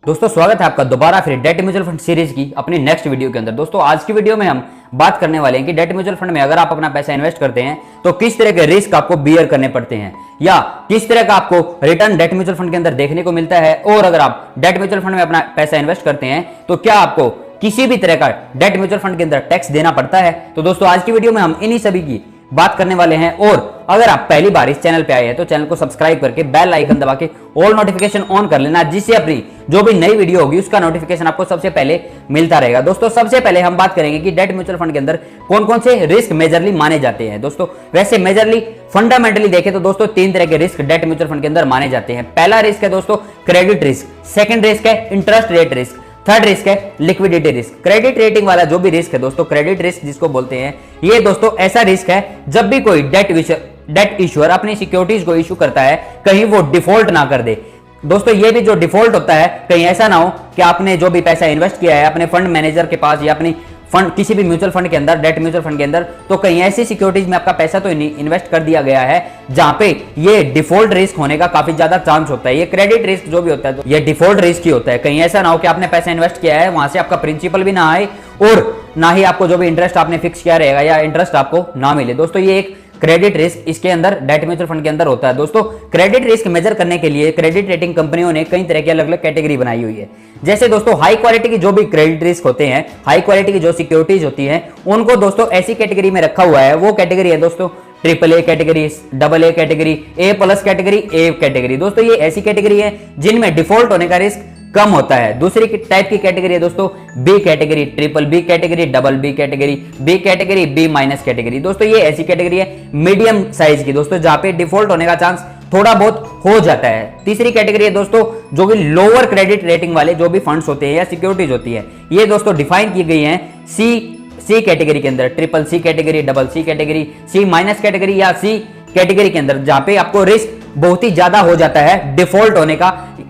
दोस्तों स्वागत है आपका दोबारा फिर डेट म्यूचुअल फंड सीरीज की अपनी नेक्स्ट वीडियो के अंदर। दोस्तों आज की वीडियो में हम बात करने वाले हैं कि डेट म्यूचुअल फंड में अगर आप अपना पैसा इन्वेस्ट करते हैं तो किस तरह के रिस्क आपको बियर करने पड़ते हैं या किस तरह का आपको रिटर्न डेट म्यूचुअल फंड के अंदर देखने को मिलता है। और अगर आप डेट म्यूचुअल फंड में अपना पैसा इन्वेस्ट करते हैं तो क्या आपको किसी भी तरह का डेट म्यूचुअल फंड के अंदर टैक्स देना पड़ता है। तो दोस्तों आज की वीडियो में हम इन्हीं सभी की बात करने वाले हैं। और अगर आप पहली बार इस चैनल पे आए हैं तो चैनल को सब्सक्राइब करके बेल आइकन दबा के ऑल नोटिफिकेशन ऑन कर लेना, जिससे अपनी जो भी नई वीडियो होगी उसका नोटिफिकेशन आपको सबसे पहले मिलता रहेगा। दोस्तों सबसे पहले हम बात करेंगे कि डेट म्यूचुअल फंड के अंदर कौन कौन से रिस्क मेजरली माने जाते हैं। दोस्तों वैसे मेजरली फंडामेंटली देखें तो दोस्तों तीन तरह के रिस्क डेट म्यूचुअल फंड के अंदर माने जाते हैं। पहला रिस्क है दोस्तों क्रेडिट रिस्क, सेकंड रिस्क है interest rate risk, third risk है लिक्विडिटी रिस्क। क्रेडिट रेटिंग वाला जो भी रिस्क है दोस्तों, क्रेडिट रिस्क जिसको बोलते हैं, ये दोस्तों ऐसा रिस्क है जब भी कोई डेट इश्यूअर अपनी सिक्योरिटीज को इशू करता है कहीं वो डिफॉल्ट ना कर दे। दोस्तों ये भी जो डिफॉल्ट होता है कहीं ऐसा ना हो कि आपने जो भी पैसा इन्वेस्ट किया है अपने फंड मैनेजर के पास या अपनी फंड किसी भी म्यूचुअल फंड के अंदर, डेट म्यूचुअल फंड के अंदर, तो कहीं ऐसी सिक्योरिटीज में आपका पैसा तो इन्वेस्ट कर दिया गया है जहां पे ये डिफॉल्ट रिस्क होने का काफी ज्यादा चांस होता है। ये क्रेडिट रिस्क जो भी होता है तो ये डिफॉल्ट रिस्क ही होता है। कहीं ऐसा ना हो कि आपने पैसा इन्वेस्ट किया है वहां से आपका प्रिंसिपल भी ना आए और ना ही आपको जो भी इंटरेस्ट आपने फिक्स किया रहेगा या इंटरेस्ट आपको ना मिले। दोस्तों ये एक क्रेडिट रिस्क इसके अंदर डेट म्यूचुअल फंड के अंदर होता है। दोस्तों क्रेडिट रिस्क मेजर करने के लिए क्रेडिट रेटिंग कंपनियों ने कई तरह की अलग अलग कैटेगरी बनाई हुई है। जैसे दोस्तों हाई क्वालिटी की जो भी क्रेडिट रिस्क होते हैं, हाई क्वालिटी की जो सिक्योरिटीज होती हैं, उनको दोस्तों ऐसी कैटेगरी में रखा हुआ है। वो कैटेगरी है दोस्तों triple A category, double A category, A plus category, A category. दोस्तों ये ऐसी कैटेगरी है जिनमें डिफॉल्ट होने का रिस्क कम होता है। दूसरी टाइप की कैटेगरी है दोस्तों B category, triple B category, double B category, B category, B minus category. दोस्तों ये ऐसी कैटेगरी है मीडियम साइज की दोस्तों जहां पे डिफॉल्ट होने का चांस थोड़ा बहुत हो जाता है। तीसरी कैटेगरी है दोस्तों जो भी लोअर क्रेडिट रेटिंग वाले जो भी फंड्स होते हैं या सिक्योरिटीज होती है, ये दोस्तों डिफाइन की गई है सी कैटेगरी के अंदर, triple C category, double C category, C minus category या सी कैटेगरी के अंदर, जहां पे आपको रिस्क बहुत ही ज्यादा हो जाता है डिफॉल्ट होने का।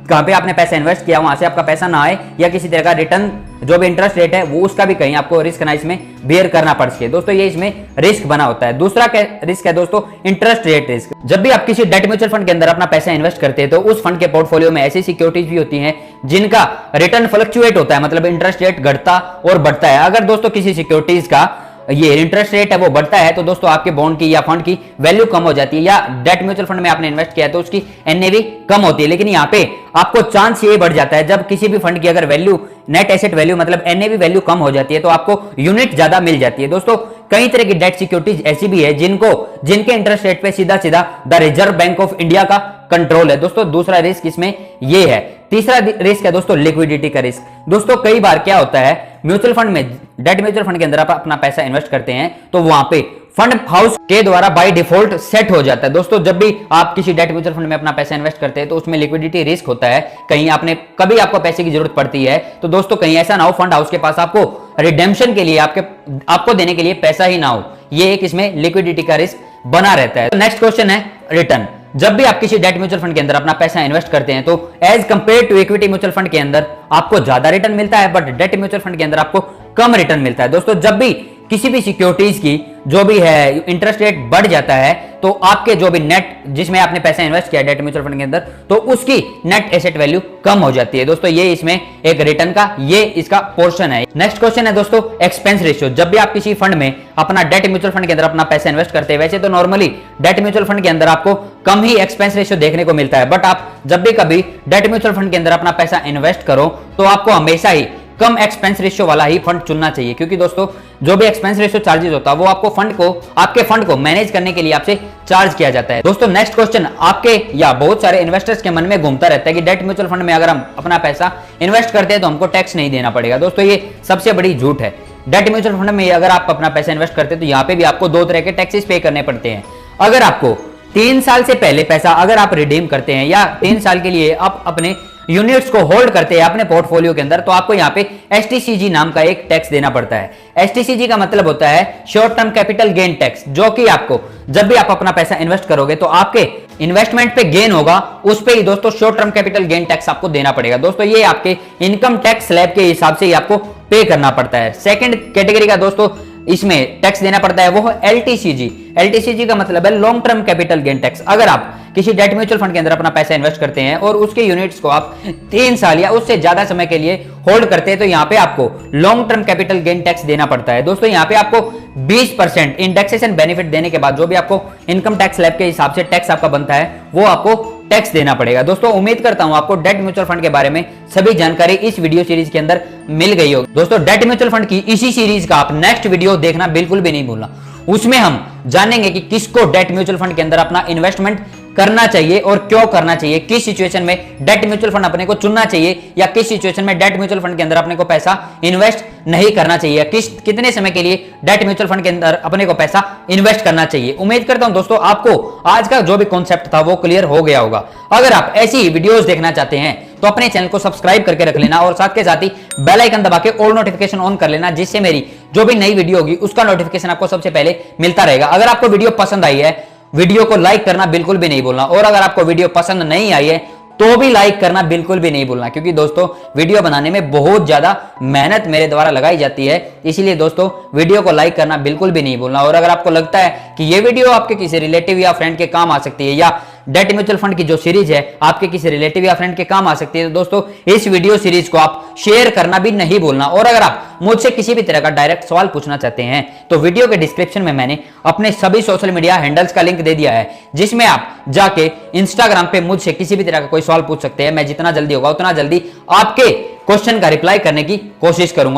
कहां पे आपने पैसा इन्वेस्ट किया वहां से आपका पैसा ना आए या किसी तरह का रिटर्न जो भी इंटरेस्ट रेट है वो उसका भी कहीं आपको रिस्क ना इसमें बेयर करना पड़ सके। दोस्तों ये इसमें रिस्क बना होता है। दूसरा रिस्क है दोस्तों इंटरेस्ट रेट रिस्क। जब भी आप किसी डेट म्यूचुअल फंड के अंदर अपना पैसा इन्वेस्ट करते हैं तो उस फंड के पोर्टफोलियो में ऐसी सिक्योरिटीज भी होती हैं जिनका रिटर्न फ्लक्चुएट होता है, मतलब इंटरेस्ट रेट घटता और बढ़ता है। अगर दोस्तों किसी सिक्योरिटीज का ये इंटरेस्ट रेट है वो बढ़ता है तो दोस्तों आपके बॉन्ड की या फंड की वैल्यू कम हो जाती है, या डेट म्यूचुअल फंड में आपने इन्वेस्ट किया है तो उसकी एनएवी कम होती है। लेकिन यहाँ पे आपको चांस ये बढ़ जाता है जब किसी भी फंड की अगर वैल्यू, नेट एसेट वैल्यू मतलब एनएवी वैल्यू कम हो जाती है तो आपको यूनिट ज्यादा मिल जाती है। दोस्तों कई तरह की डेट सिक्योरिटीज ऐसी भी है जिनके इंटरेस्ट रेट पे सीधा सीधा the reserve bank of India का कंट्रोल है। दोस्तों दूसरा रिस्क इसमें ये है। तीसरा रिस्क है दोस्तों लिक्विडिटी का रिस्क। दोस्तों कई बार क्या होता है म्यूचुअल फंड में, डेट म्यूचुअल फंड के अंदर आप अपना पैसा इन्वेस्ट करते हैं तो वहां पे फंड हाउस के द्वारा बाय डिफॉल्ट सेट हो जाता है। दोस्तों जब भी आप किसी डेट म्यूचुअल फंड में अपना पैसा इन्वेस्ट करते हैं तो उसमें लिक्विडिटी रिस्क होता है। कहीं कभी आपको पैसे की जरूरत पड़ती है तो दोस्तों कहीं ऐसा ना हो फंड हाउस के पास आपको रिडेम्पशन के लिए आपको देने के लिए पैसा ही ना हो, ये एक इसमें लिक्विडिटी का रिस्क बना रहता है। नेक्स्ट क्वेश्चन है रिटर्न। जब भी आप किसी डेट म्यूचुअल फंड के अंदर अपना पैसा इन्वेस्ट करते हैं तो as compare to equity mutual fund के अंदर आपको ज्यादा रिटर्न मिलता है, बट डेट म्यूचुअल फंड के अंदर आपको कम रिटर्न मिलता है। दोस्तों जब भी किसी भी सिक्योरिटीज की जो भी है इंटरेस्ट रेट बढ़ जाता है तो आपके जो भी नेट जिसमें आपने पैसा इन्वेस्ट किया डेट म्यूचुअल फंड के अंदर तो उसकी नेट एसेट वैल्यू कम हो जाती है। दोस्तों ये इसमें एक रिटर्न का ये इसका पोर्शन है। नेक्स्ट क्वेश्चन है दोस्तों एक्सपेंस रेशियो। जब भी आप किसी फंड में अपना डेट म्यूचुअल फंड के अंदर अपना पैसा इन्वेस्ट करते हैं, वैसे तो नॉर्मली डेट म्यूचुअल फंड के अंदर आपको कम ही एक्सपेंस रेशियो देखने को मिलता है, बट आप जब भी कभी डेट म्यूचुअल फंड के अंदर अपना पैसा इन्वेस्ट करो तो आपको हमेशा ही कम एक्सपेंस रेशियो वाला ही फंड चुनना चाहिए, क्योंकि दोस्तों जो भी एक्सपेंस रेशियो चार्जेस होता है वो आपके फंड को मैनेज करने के लिए आपसे चार्ज किया जाता है। दोस्तों नेक्स्ट क्वेश्चन आपके या बहुत सारे इन्वेस्टर्स के मन में घूमता रहता है कि डेट म्यूचुअल फंड में अगर हम अपना पैसा इन्वेस्ट करते हैं तो हमको टैक्स नहीं देना पड़ेगा। दोस्तों ये सबसे बड़ी झूठ है। डेट म्यूचुअल फंड में अगर आप अपना पैसा इन्वेस्ट करते हैं तो यहाँ पे भी आपको दो तरह के टैक्सेस पे करने पड़ते हैं। अगर आपको 3 साल से पहले पैसा अगर आप रिडीम करते हैं या 3 साल के लिए आप अपने यूनिट्स को होल्ड करते हैं अपने पोर्टफोलियो के अंदर तो आपको यहाँ पे एसटीसीजी नाम का एक टैक्स देना पड़ता है। एसटीसीजी का मतलब होता है short term capital gain tax, जो कि आपको जब भी आप अपना पैसा इन्वेस्ट करोगे तो आपके इन्वेस्टमेंट पे गेन होगा उस पे ही दोस्तों short term capital gain tax आपको देना पड़ेगा। दोस्तों ये आपके इनकम टैक्स स्लैब के हिसाब से ही आपको पे करना पड़ता है। सेकंड कैटेगरी का दोस्तों इसमें टैक्स देना पड़ता है वो है LTCG। LTCG का मतलब है long term capital gain tax. अगर आप किसी डेट म्यूचुअल फंड के अंदर अपना पैसा इन्वेस्ट करते हैं और उसके यूनिट्स को आप 3 साल या उससे ज्यादा समय के लिए होल्ड करते हैं तो यहाँ पे आपको long term capital gain tax देना पड़ता है। दोस्तों यहाँ पे आपको 20% इंडेक्सेशन बेनिफिट देने के बाद जो भी आपको इनकम टैक्स स्लैब के हिसाब से टैक्स आपका बनता है वो आपको टैक्स देना पड़ेगा। दोस्तों उम्मीद करता हूं आपको डेट म्यूचुअल फंड के बारे में सभी जानकारी इस वीडियो सीरीज के अंदर मिल गई होगी। दोस्तों डेट म्यूचुअल फंड की इसी सीरीज का आप नेक्स्ट वीडियो देखना बिल्कुल भी नहीं भूलना। उसमें हम जानेंगे कि किसको डेट म्यूचुअल फंड के अंदर अपना इन्वेस्टमेंट करना चाहिए और क्यों करना चाहिए, किस सिचुएशन में डेट म्यूचुअल फंड अपने को चुनना चाहिए या किस सिचुएशन में डेट म्यूचुअल फंड के अंदर अपने को पैसा इन्वेस्ट नहीं करना चाहिए, कितने समय के लिए डेट म्यूचुअल फंड के अंदर अपने को पैसा इन्वेस्ट करना चाहिए। उम्मीद करता हूं दोस्तों आपको आज का जो भी कॉन्सेप्ट था वो क्लियर हो गया होगा। अगर आप ऐसी वीडियोस देखना चाहते हैं तो अपने चैनल को सब्सक्राइब करके रख लेना और साथ के साथ ही बेल आइकन दबा के ऑल नोटिफिकेशन ऑन कर लेना, जिससे मेरी जो भी नई वीडियो होगी उसका नोटिफिकेशन आपको सबसे पहले मिलता रहेगा। अगर आपको वीडियो पसंद आई है वीडियो को लाइक करना बिल्कुल भी नहीं भूलना, और अगर आपको वीडियो पसंद नहीं आई है तो भी लाइक करना बिल्कुल भी नहीं भूलना, क्योंकि दोस्तों वीडियो बनाने में बहुत ज्यादा मेहनत मेरे द्वारा लगाई जाती है। इसीलिए दोस्तों वीडियो को लाइक करना बिल्कुल भी नहीं भूलना। और अगर आपको लगता है कि ये वीडियो आपके किसी रिलेटिव या फ्रेंड के काम आ सकती है या डेट म्यूचुअल फंड की जो सीरीज है आपके किसी रिलेटिव या फ्रेंड के काम आ सकती है तो दोस्तों इस वीडियो सीरीज को आप शेयर करना भी नहीं भूलना। और अगर आप मुझसे किसी भी तरह का डायरेक्ट सवाल पूछना चाहते हैं तो वीडियो के डिस्क्रिप्शन में मैंने अपने सभी सोशल मीडिया हैंडल्स का लिंक दे दिया है, जिसमें आप जाके इंस्टाग्राम पे मुझसे किसी भी तरह का कोई सवाल पूछ सकते हैं। मैं जितना जल्दी होगा उतना जल्दी आपके क्वेश्चन का रिप्लाई करने की कोशिश करूंगा।